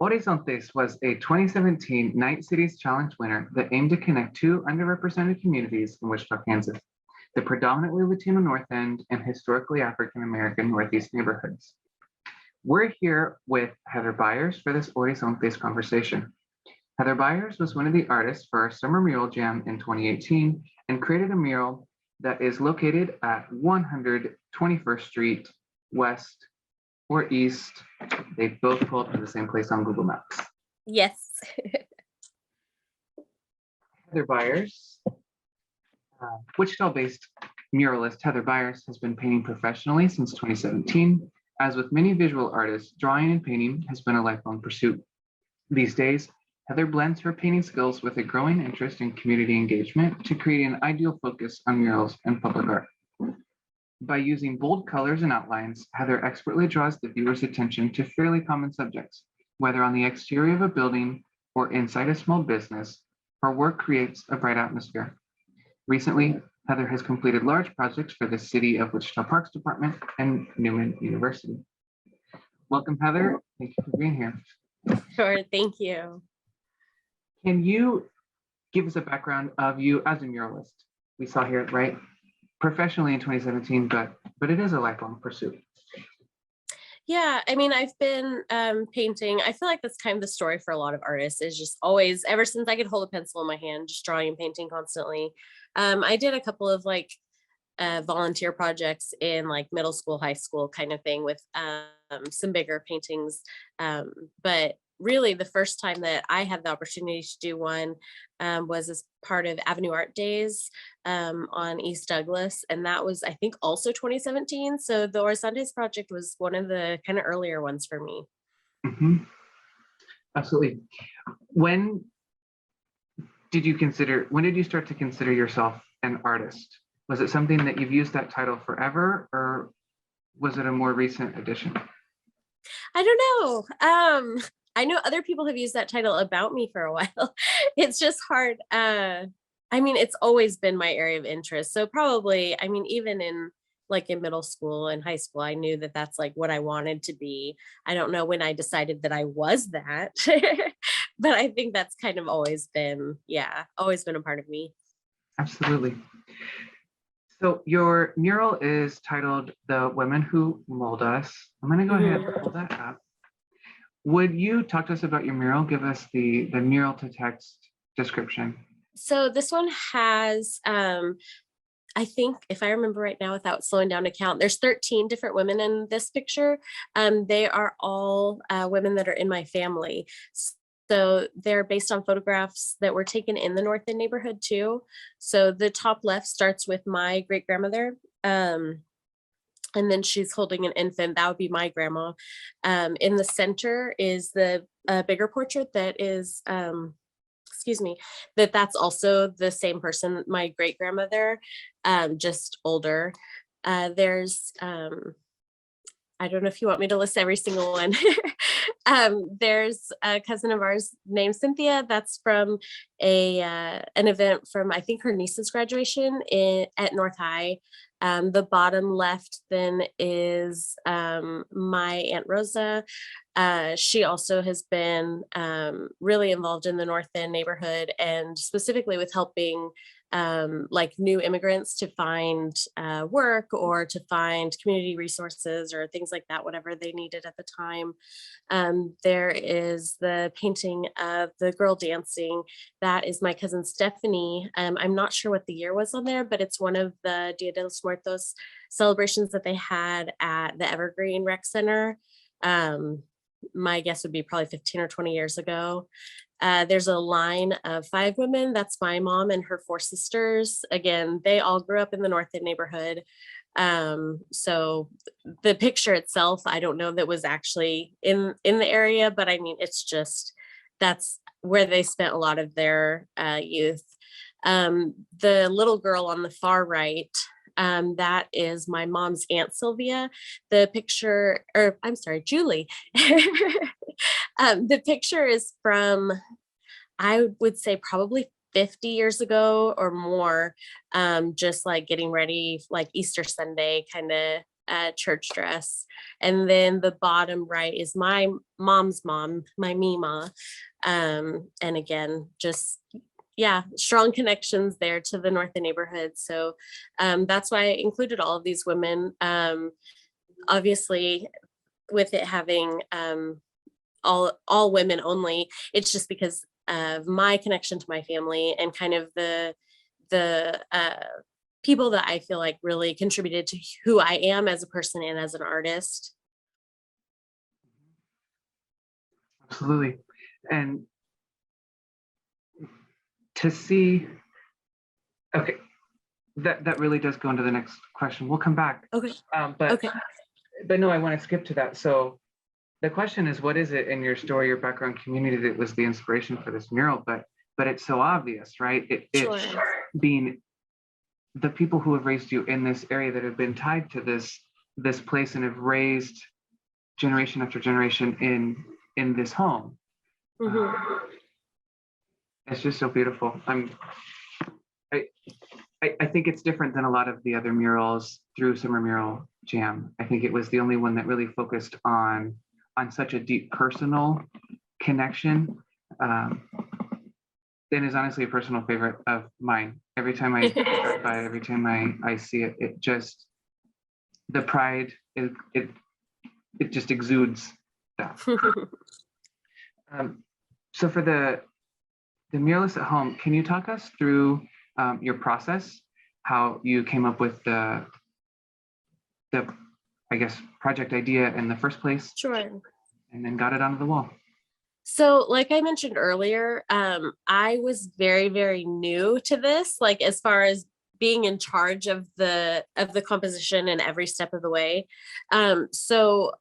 Horizontes was a 2017 Night Cities Challenge winner that aimed to connect two underrepresented communities in Wichita, Kansas, the predominantly Latino North End and historically African American Northeast neighborhoods. We're here with Heather Byers for this Horizontes conversation. Heather Byers was one of the artists for our Summer Mural Jam in 2018 and created a mural that is located at 121st Street West or East. They both pull up to the same place on Google Maps. Yes. Heather Byers, Wichita-based muralist Heather Byers has been painting professionally since 2017. As with many visual artists, drawing and painting has been a lifelong pursuit. These days, Heather blends her painting skills with a growing interest in community engagement to create an ideal focus on murals and public art. By using bold colors and outlines, Heather expertly draws the viewer's attention to fairly common subjects. Whether on the exterior of a building or inside a small business, her work creates a bright atmosphere. Recently, Heather has completed large projects for the City of Wichita Parks Department and Newman University. Welcome, Heather. Thank you for being here. Sure, thank you. Can you give us a background of you as a muralist? We saw here, right? Professionally in 2017, but it is a lifelong pursuit. Yeah, I mean, I've been painting. I feel like that's kind of the story for a lot of artists, is just always, ever since I could hold a pencil in my hand, just drawing and painting constantly. I did a couple of like volunteer projects in like middle school, high school kind of thing with some bigger paintings. But really the first time that I had the opportunity to do one was as part of Avenue Art Days on East Douglas. And that was, I think, also 2017. So the Horizontes project was one of the kind of earlier ones for me. Mm-hmm. Absolutely. When did you start to consider yourself an artist? Was it something that you've used that title forever, or was it a more recent addition? I don't know. I know other people have used that title about me for a while. It's just hard. I mean, it's always been my area of interest. So probably, I mean, even in middle school and high school, I knew that that's like what I wanted to be. I don't know when I decided that I was that, but I think that's kind of always been a part of me. Absolutely. So your mural is titled "The Women Who Mold Us." I'm going to go ahead and pull that up. Would you talk to us about your mural? Give us the mural to text description. So this one has, I think if I remember right now, without slowing down to count, there's 13 different women in this picture. They are all women that are in my family. So they're based on photographs that were taken in the NorthEnd neighborhood too. So the top left starts with my great grandmother. And then she's holding an infant. That would be my grandma. In the center is the bigger portrait that is, that's also the same person, my great grandmother, just older. There's, I don't know if you want me to list every single one. There's a cousin of ours named Cynthia. That's from an event from, I think, her niece's graduation at North High. The bottom left then is my Aunt Rosa. She also has been really involved in the North End neighborhood, and specifically with helping new immigrants to find work or to find community resources or things like that, whatever they needed at the time. There is the painting of the girl dancing. That is my cousin Stephanie. I'm not sure what the year was on there, but it's one of the Dia De Los Muertos celebrations that they had at the Evergreen Rec Center. My guess would be probably 15 or 20 years ago. There's a line of 5 women. That's my mom and her 4 sisters. Again, they all grew up in the North End neighborhood. So the picture itself, I don't know that was actually in the area, but I mean, it's just, that's where they spent a lot of their youth. The little girl on the far right, that is my mom's Aunt Sylvia. The picture, or I'm sorry, Julie. The picture is from, I would say probably 50 years ago or more, just like getting ready, like Easter Sunday kind of church dress. And then the bottom right is my mom's mom, my Mima. And again, just, yeah, strong connections there to the NorthEnd neighborhood. So that's why I included all of these women. Obviously, with it having all women only, it's just because of my connection to my family and kind of the people that I feel like really contributed to who I am as a person and as an artist. Absolutely. And to see, okay, that really does go into the next question. We'll come back. Okay. But Okay. no, I want to skip to that. So the question is, what is it in your story, your background community that was the inspiration for this mural? But it's so obvious, right? It's Sure. being the people who have raised you in this area that have been tied to this place and have raised generation after generation in this home. Mhm. It's just so beautiful. I think it's different than a lot of the other murals through Summer Mural Jam. I think it was the only one that really focused on such a deep personal connection. And is honestly a personal favorite of mine. Every time I drive by, every time I see it, it just, the pride, it just exudes that. So for the muralists at home, can you talk us through your process, how you came up with the I guess project idea in the first place? Sure. And then got it onto the wall. So like I mentioned earlier, I was very, very new to this, like as far as being in charge of the composition and every step of the way. So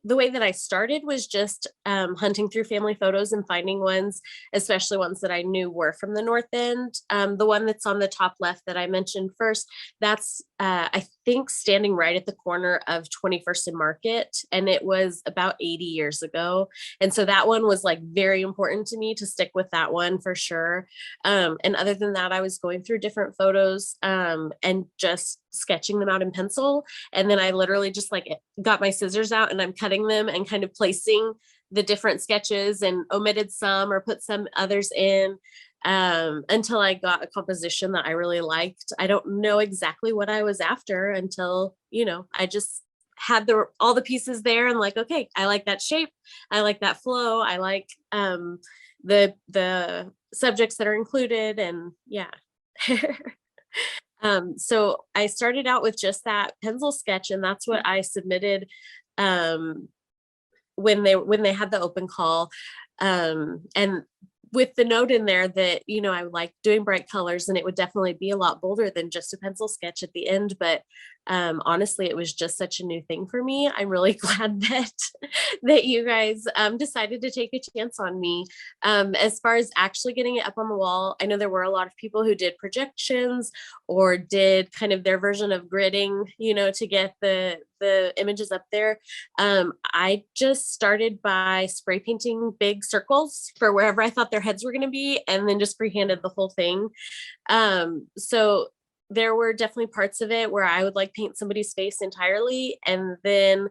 the way that I started was just hunting through family photos and finding ones, especially ones that I knew were from the NorthEnd. The one that's on the top left that I mentioned first, that's I think standing right at the corner of 21st and Market, and it was about 80 years ago. And so that one was like very important to me to stick with that one for sure. And other than that, I was going through different photos and just sketching them out in pencil. And then I literally just like got my scissors out and I'm cutting them and kind of placing the different sketches and omitted some or put some others in until I got a composition that I really liked. I don't know exactly what I was after until, I just had all the pieces there and like, okay, I like that shape. I like that flow. I like the subjects that are included, and yeah. So I started out with just that pencil sketch, and that's what I submitted when they had the open call, and with the note in there that I like doing bright colors, and it would definitely be a lot bolder than just a pencil sketch at the end. But honestly, it was just such a new thing for me. I'm really glad that you guys decided to take a chance on me. As far as actually getting it up on the wall, I know there were a lot of people who did projections or did kind of their version of gridding, to get the images up there. I just started by spray painting big circles for wherever I thought their heads were going to be, and then just freehanded the whole thing. So there were definitely parts of it where I would like paint somebody's face entirely and then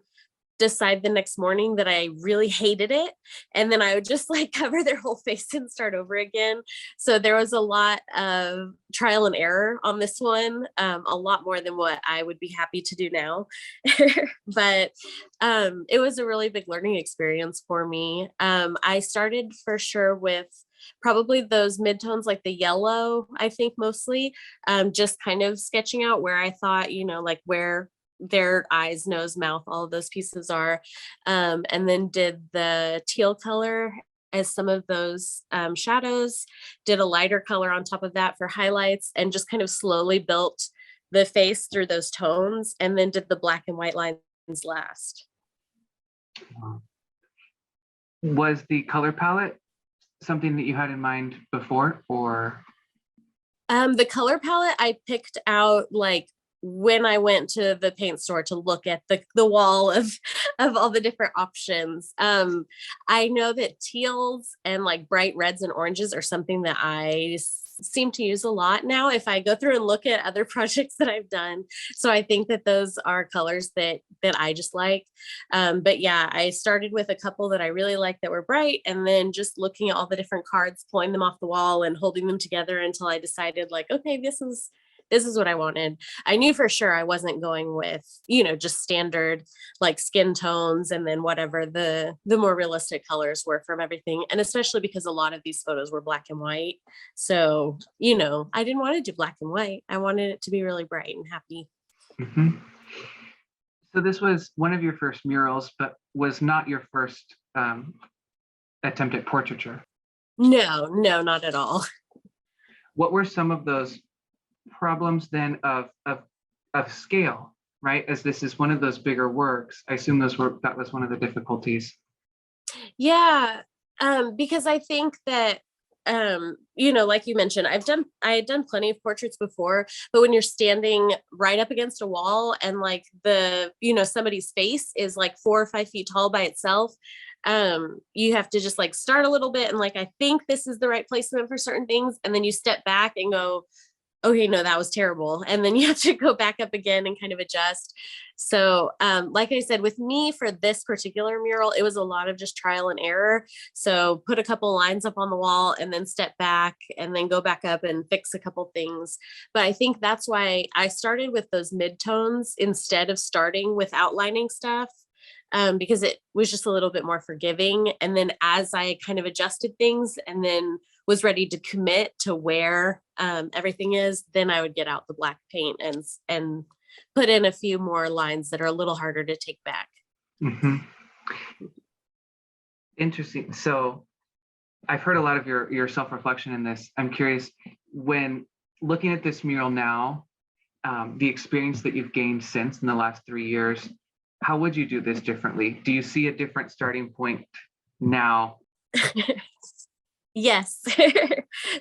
decide the next morning that I really hated it. And then I would just like cover their whole face and start over again. So there was a lot of trial and error on this one, a lot more than what I would be happy to do now. But it was a really big learning experience for me. I started for sure with probably those midtones, like the yellow, I think mostly, just kind of sketching out where I thought, like where their eyes, nose, mouth, all of those pieces are, and then did the teal color as some of those shadows, did a lighter color on top of that for highlights, and just kind of slowly built the face through those tones, and then did the black and white lines last. Was the color palette something that you had in mind before, or? The color palette I picked out like when I went to the paint store to look at the wall of all the different options. I know that teals and like bright reds and oranges are something that I seem to use a lot now if I go through and look at other projects that I've done. So I think that those are colors that I just like. But yeah, I started with a couple that I really liked that were bright, and then just looking at all the different cards, pulling them off the wall and holding them together until I decided like, okay, this is what I wanted. I knew for sure I wasn't going with, just standard like skin tones and then whatever the more realistic colors were from everything. And especially because a lot of these photos were black and white. So, I didn't want to do black and white. I wanted it to be really bright and happy. Mhm. So this was one of your first murals, but was not your first attempt at portraiture. No, not at all. What were some of those problems then of scale, right? As this is one of those bigger works, I assume that was one of the difficulties. Yeah, because I think that like you mentioned, I had done plenty of portraits before, but when you're standing right up against a wall and like somebody's face is like 4 or 5 feet tall by itself, you have to just like start a little bit and like, I think this is the right placement for certain things. And then you step back and go, okay, no, that was terrible. And then you have to go back up again and kind of adjust. So like I said, with me for this particular mural, it was a lot of just trial and error. So put a couple lines up on the wall and then step back and then go back up and fix a couple things. But I think that's why I started with those midtones instead of starting with outlining stuff. Because it was just a little bit more forgiving. And then as I kind of adjusted things and then was ready to commit to where everything is, then I would get out the black paint and put in a few more lines that are a little harder to take back. Mm-hmm. Interesting. So I've heard a lot of your self-reflection in this. I'm curious, when looking at this mural now, the experience that you've gained since in the last 3 years, how would you do this differently? Do you see a different starting point now? Yes.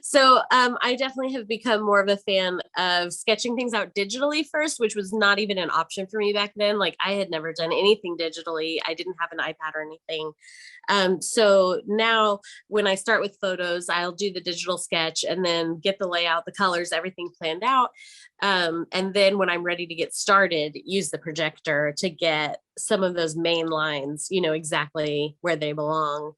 So I definitely have become more of a fan of sketching things out digitally first, which was not even an option for me back then. Like I had never done anything digitally. I didn't have an iPad or anything. So now when I start with photos, I'll do the digital sketch and then get the layout, the colors, everything planned out. And then when I'm ready to get started, use the projector to get some of those main lines, exactly where they belong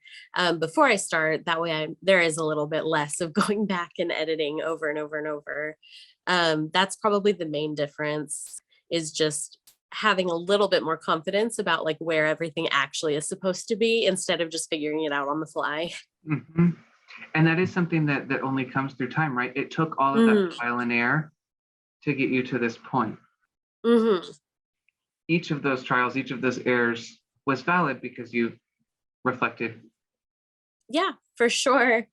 before I start. That way there is a little bit less of going back and editing over and over and over. That's probably the main difference, is just having a little bit more confidence about like where everything actually is supposed to be instead of just figuring it out on the fly. Mm-hmm. And that is something that only comes through time, right? It took all of that trial and error to get you to this point. Mm-hmm. Each of those trials, each of those errors was valid because you reflected. Yeah, for sure.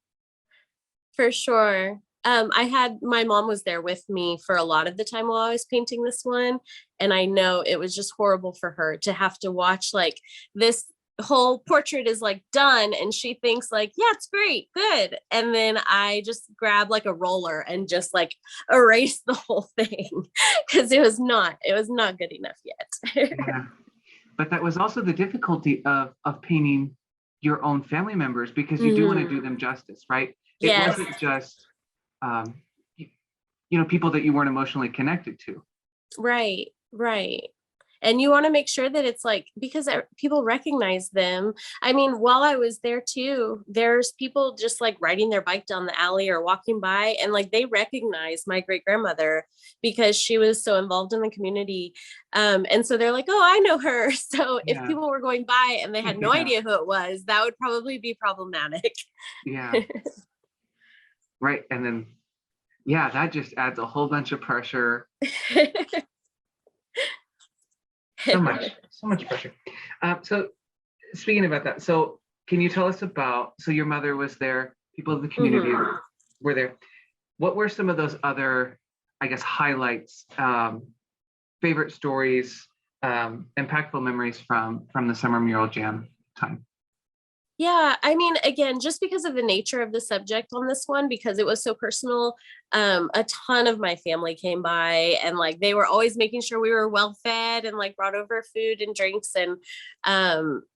For sure. My mom was there with me for a lot of the time while I was painting this one. And I know it was just horrible for her to have to watch like this whole portrait is like done. And she thinks like, yeah, it's great, good. And then I just grab like a roller and just like erase the whole thing because it was not good enough yet. Yeah. But that was also the difficulty of painting your own family members, because you do want to do them justice, right? It Yes. wasn't just people that you weren't emotionally connected to. Right. And you want to make sure that it's like, because people recognize them. I mean, while I was there too, there's people just like riding their bike down the alley or walking by, and like they recognize my great grandmother because she was so involved in the community. And so they're like, oh, I know her. So if people were going by and they had no idea who it was, that would probably be problematic. Yeah. Right. And then, that just adds a whole bunch of pressure. So much pressure. So speaking about that, so can you tell us about, so your mother was there, people of the community were there. What were some of those other, I guess, highlights, favorite stories, impactful memories from the Summer Mural Jam time? Yeah, I mean, again, just because of the nature of the subject on this one, because it was so personal, a ton of my family came by, and like they were always making sure we were well fed and like brought over food and drinks. And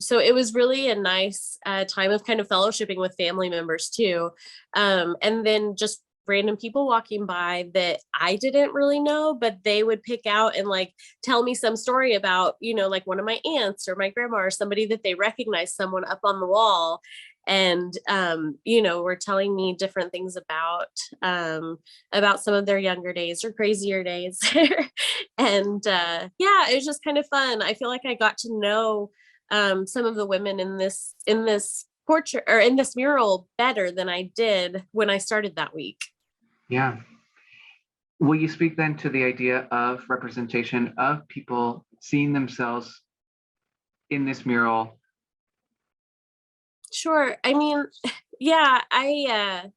so it was really a nice time of kind of fellowshipping with family members too. And then just random people walking by that I didn't really know, but they would pick out and like tell me some story about, like one of my aunts or my grandma or somebody that they recognized, someone up on the wall. And, were telling me different things about some of their younger days or crazier days. And yeah, it was just kind of fun. I feel like I got to know some of the women in this portrait or in this mural better than I did when I started that week. Yeah. Will you speak then to the idea of representation of people seeing themselves in this mural? Sure. I mean, yeah, I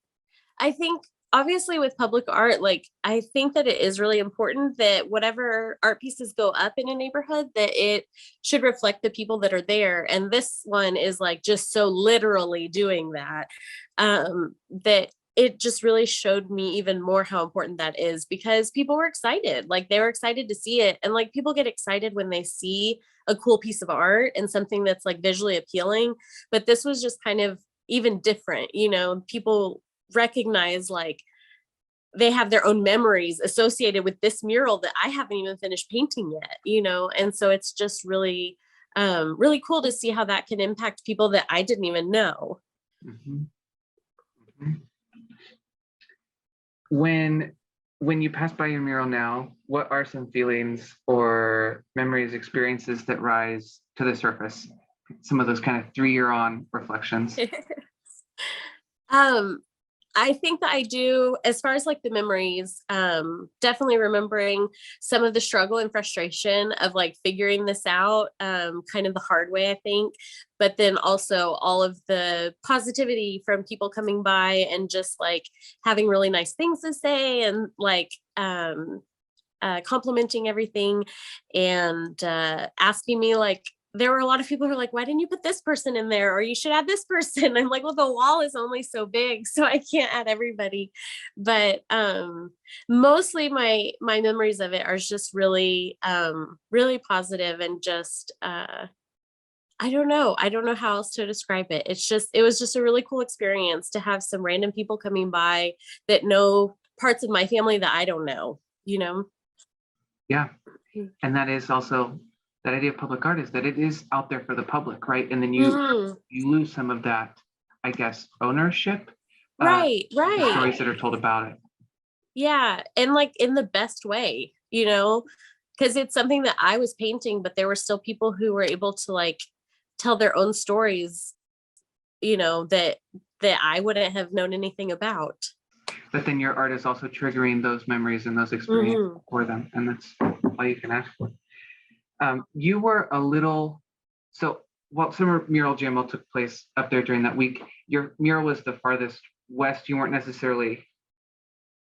think obviously with public art, like I think that it is really important that whatever art pieces go up in a neighborhood, that it should reflect the people that are there. And this one is like just so literally doing that, that it just really showed me even more how important that is, because people were excited, like they were excited to see it. And like people get excited when they see a cool piece of art and something that's like visually appealing. But this was just kind of even different, people recognize like they have their own memories associated with this mural that I haven't even finished painting yet, and so it's just really really cool to see how that can impact people that I didn't even know. Mm-hmm. Mm-hmm. When you pass by your mural now, what are some feelings or memories, experiences that rise to the surface? Some of those kind of 3-year-on reflections. I think that I do, as far as like the memories, definitely remembering some of the struggle and frustration of like figuring this out, kind of the hard way, I think, but then also all of the positivity from people coming by and just like having really nice things to say and like, complimenting everything and asking me like, there were a lot of people who are like, why didn't you put this person in there? Or you should add this person. I'm like, well, the wall is only so big, so I can't add everybody. But mostly my memories of it are just really, really positive and just, I don't know. I don't know how else to describe it. It was just a really cool experience to have some random people coming by that know parts of my family that I don't know, Yeah. And that is also that idea of public art, is that it is out there for the public, right? And then you lose some of that, I guess, ownership. Right. The stories that are told about it. Yeah. And like in the best way, because it's something that I was painting, but there were still people who were able to like tell their own stories, that I wouldn't have known anything about. But then your art is also triggering those memories and those experiences for them. And that's all you can ask for. You were while Summer Mural Jam took place up there during that week, your mural was the farthest west. You weren't necessarily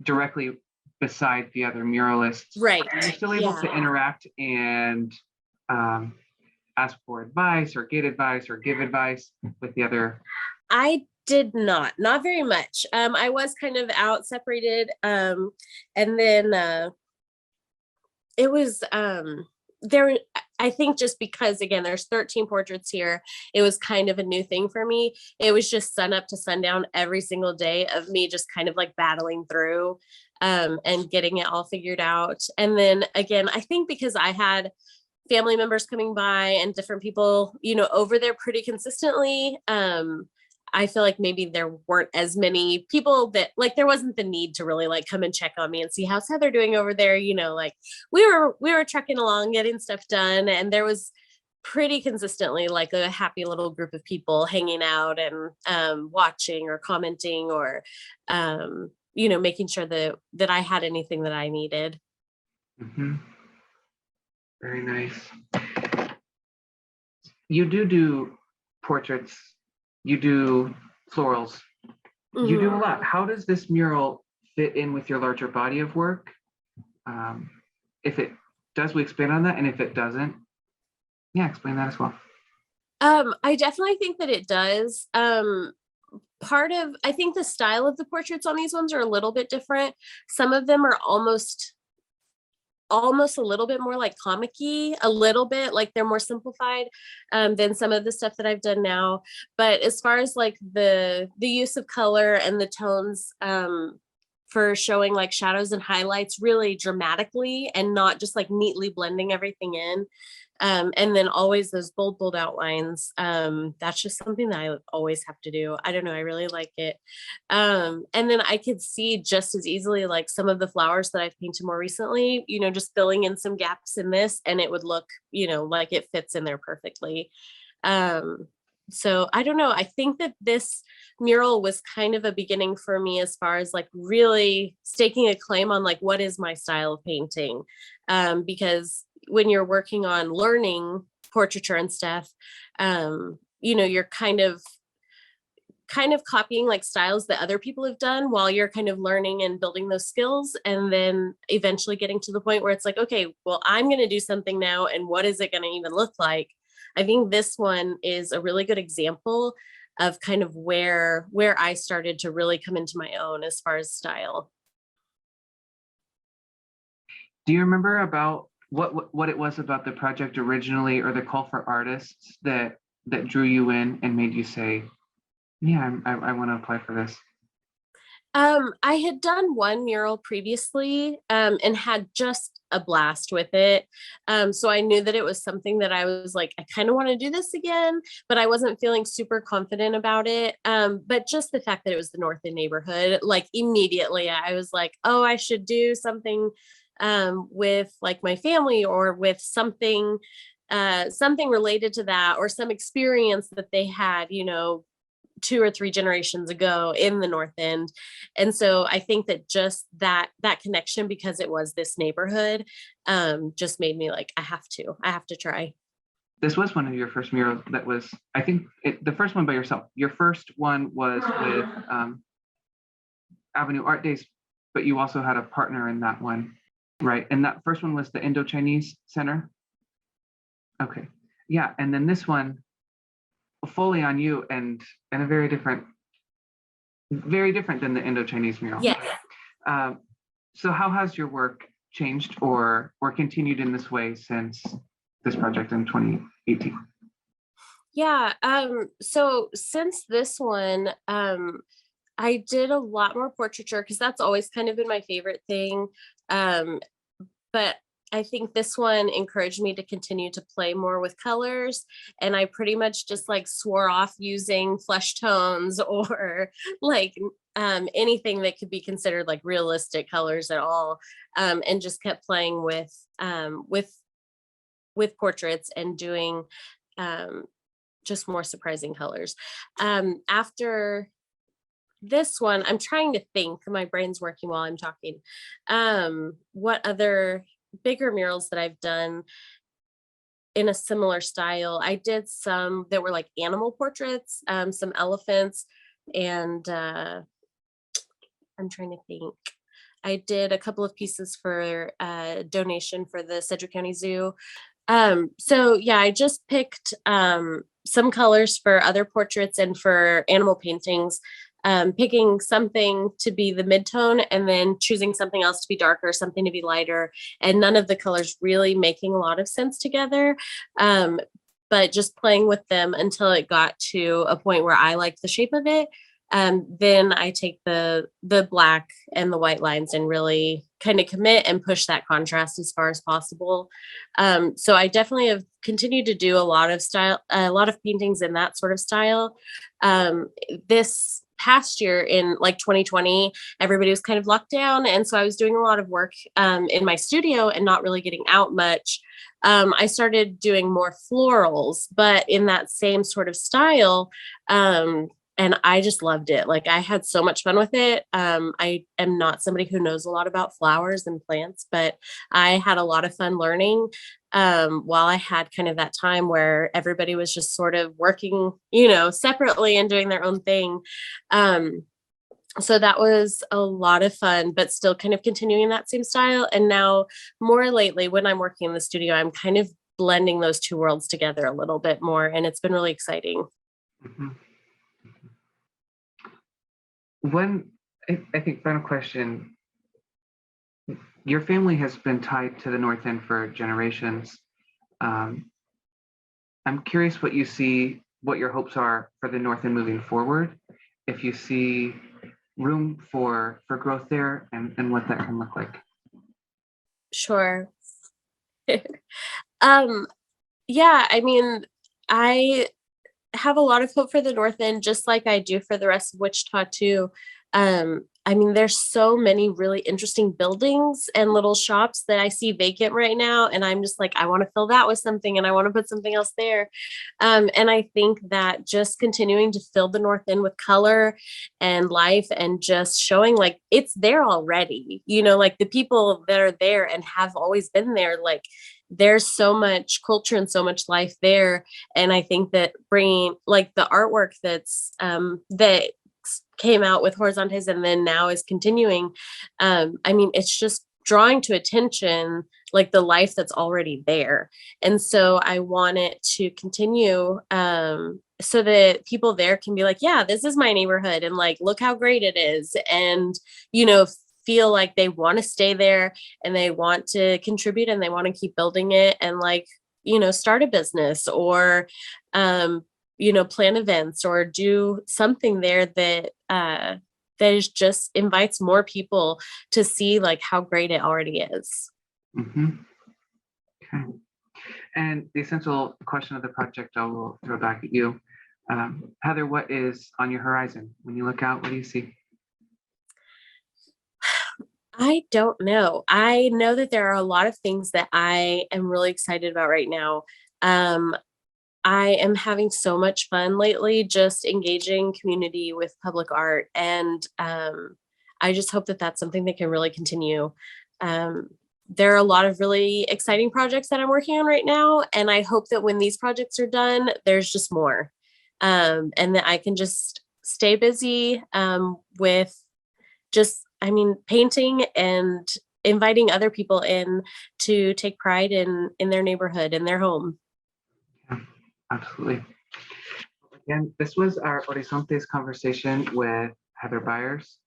directly beside the other muralists. Right. Are you still able to interact and ask for advice or get advice or give advice with the other? I did not very much. I was kind of out separated. And then it was there, I think just because again, there's 13 portraits here, it was kind of a new thing for me. It was just sun up to sundown every single day of me just kind of like battling through and getting it all figured out. And then again, I think because I had family members coming by and different people, over there pretty consistently, I feel like maybe there weren't as many people that like there wasn't the need to really like come and check on me and see how's Heather doing over there. Like we were trucking along, getting stuff done, and there was pretty consistently like a happy little group of people hanging out and watching or commenting or making sure that I had anything that I needed. Mm-hmm. Very nice. You do portraits. You do florals. You do a lot. How does this mural fit in with your larger body of work? If it does, we expand on that. And if it doesn't, explain that as well. I definitely think that it does. I think the style of the portraits on these ones are a little bit different. Some of them are almost a little bit more like comic-y, a little bit like they're more simplified than some of the stuff that I've done now. But as far as like the use of color and the tones, for showing like shadows and highlights really dramatically and not just like neatly blending everything in. And then always those bold outlines. That's just something that I always have to do. I don't know, I really like it. And then I could see just as easily like some of the flowers that I've painted more recently, just filling in some gaps in this, and it would look, like it fits in there perfectly. So I don't know. I think that this mural was kind of a beginning for me as far as like really staking a claim on like what is my style of painting. Because when you're working on learning portraiture and stuff, you're kind of copying like styles that other people have done while you're kind of learning and building those skills, and then eventually getting to the point where it's like, okay, well, I'm going to do something now, and what is it going to even look like? I think this one is a really good example of kind of where I started to really come into my own as far as style. Do you remember about what it was about the project originally, or the call for artists that drew you in and made you say, yeah, I want to apply for this? I had done one mural previously, and had just a blast with it. So I knew that it was something that I was like, I kind of want to do this again, but I wasn't feeling super confident about it. But just the fact that it was the NorthEnd neighborhood, like immediately I was like, oh, I should do something with like my family, or with something related to that, or some experience that they had, 2 or 3 generations ago in the NorthEnd. And so I think that just that connection, because it was this neighborhood, just made me like, I have to try. This was one of your first murals that was, I think, the first one by yourself. Your first one was with Avenue Art Days, but you also had a partner in that one, right? And that first one was the Indo-Chinese Center. Okay, yeah, and then this one, fully on you, and a very different than the Indo-Chinese mural. Yes. So how has your work changed or continued in this way since this project in 2018? Yeah. So since this one, I did a lot more portraiture, because that's always kind of been my favorite thing. But I think this one encouraged me to continue to play more with colors. And I pretty much just like swore off using flesh tones, or like anything that could be considered like realistic colors at all. And just kept playing with portraits and doing just more surprising colors. After this one, I'm trying to think, my brain's working while I'm talking. What other bigger murals that I've done in a similar style? I did some that were like animal portraits, some elephants, and I'm trying to think. I did a couple of pieces for donation for the Sedgwick County Zoo. So yeah, I just picked some colors for other portraits and for animal paintings, picking something to be the midtone and then choosing something else to be darker, something to be lighter, and none of the colors really making a lot of sense together. But just playing with them until it got to a point where I liked the shape of it. Then I take the black and the white lines and really kind of commit and push that contrast as far as possible. So I definitely have continued to do a lot of paintings in that sort of style. This past year in like 2020, everybody was kind of locked down. And so I was doing a lot of work in my studio and not really getting out much. I started doing more florals, but in that same sort of style. And I just loved it. Like, I had so much fun with it. I am not somebody who knows a lot about flowers and plants, but I had a lot of fun learning while I had kind of that time where everybody was just sort of working, separately and doing their own thing. So that was a lot of fun, but still kind of continuing that same style. And now more lately, when I'm working in the studio, I'm kind of blending those two worlds together a little bit more. And it's been really exciting. Mm-hmm. I think final question, your family has been tied to the NorthEnd for generations. I'm curious what your hopes are for the NorthEnd moving forward. If you see room for growth there and what that can look like. Sure. Yeah, I mean, I have a lot of hope for the North End, just like I do for the rest of Wichita too. I mean, there's so many really interesting buildings and little shops that I see vacant right now, and I'm just like, I want to fill that with something, and I want to put something else there. And I think that just continuing to fill the North End with color and life, and just showing like it's there already. You know, like the people that are there and have always been there, like there's so much culture and so much life there. And I think that bringing like the artwork that came out with Horizontes and then now is continuing, I mean, it's just drawing to attention like the life that's already there. And so I want it to continue, so that people there can be like, yeah, this is my neighborhood, and like look how great it is, and you know, feel like they want to stay there and they want to contribute and they want to keep building it, and like, you know, start a business or you know, plan events or do something there that that is just invites more people to see like how great it already is. Mhm. Okay. And the essential question of the project, I will throw back at you. Heather, what is on your horizon? When you look out, what do you see? I don't know. I know that there are a lot of things that I am really excited about right now. Um, I am having so much fun lately, just engaging community with public art. And I just hope that that's something that can really continue. Um, there are a lot of really exciting projects that I'm working on right now. And I hope that when these projects are done, there's just more. And that I can just stay busy with just, I mean, painting and inviting other people in to take pride in their neighborhood and their home. Yeah, absolutely. Again, this was our Horizontes conversation with Heather Byers.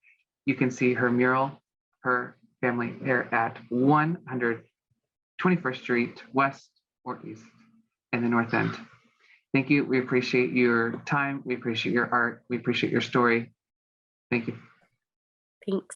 You can see her mural, her family there at 121st Street, West or East in the North End. Thank you. We appreciate your time. We appreciate your art. We appreciate your story. Thank you. Thanks.